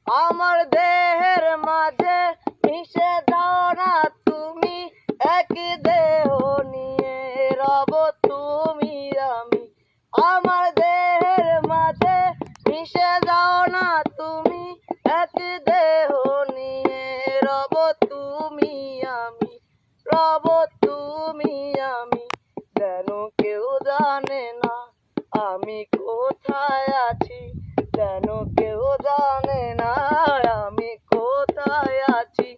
আমার দেহের মাঝে মিশে যাও না তুমি, এক দেহ নিয়ে রব তুমি আমি। আমার দেহের মাঝে মিশে যাও না তুমি, এক দেহ নিয়ে রব তুমি আমি, রব তুমি আমি। যেন কেউ জানে না আমি কোথায় আছি, যেন কেউ জানে না আমি কোথায় আছি।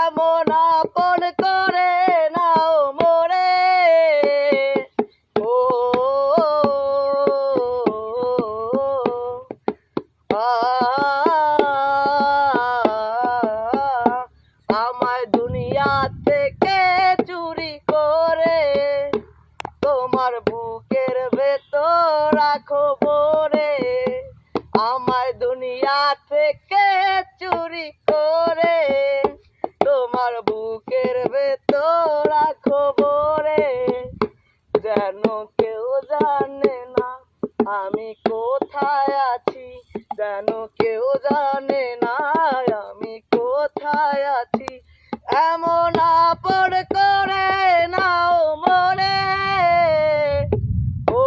এমন আপন করে নাও মোরে, ও আমায় দুনিয়া থেকে চুরি করে তোমার বুকের ভেতর রাখো ভরে। আমায় দুনিয়া থেকে চুরি করে তোমার বুকের ভেতর রাখো ভরে। যেন কেউ জানে না আমি কোথায় আছি, যেন কেউ জানে না আমি কোথায় আছি। এমন আপন করে নাও মনে, ও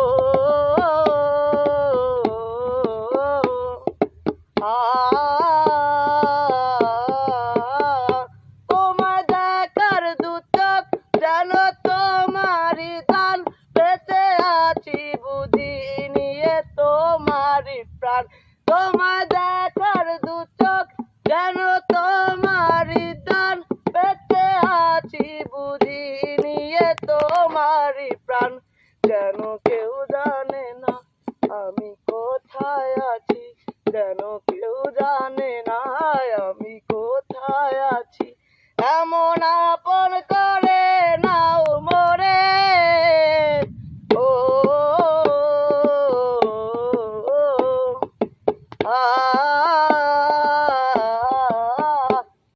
তোমার দেখার দু চোখ যেন তোমারই দান, বেঁচে আছি বুঝি নিয়ে তোমারই প্রাণ। তোমার দেখার দু চোখ যেন তোমারই দান, বেঁচে আছি বুঝি নিয়ে তোমারই প্রাণ। যেন কেউ জানে না আমি কোথায় আছি, যেন কেউ জানে না আমি কোথায় আছি। এমন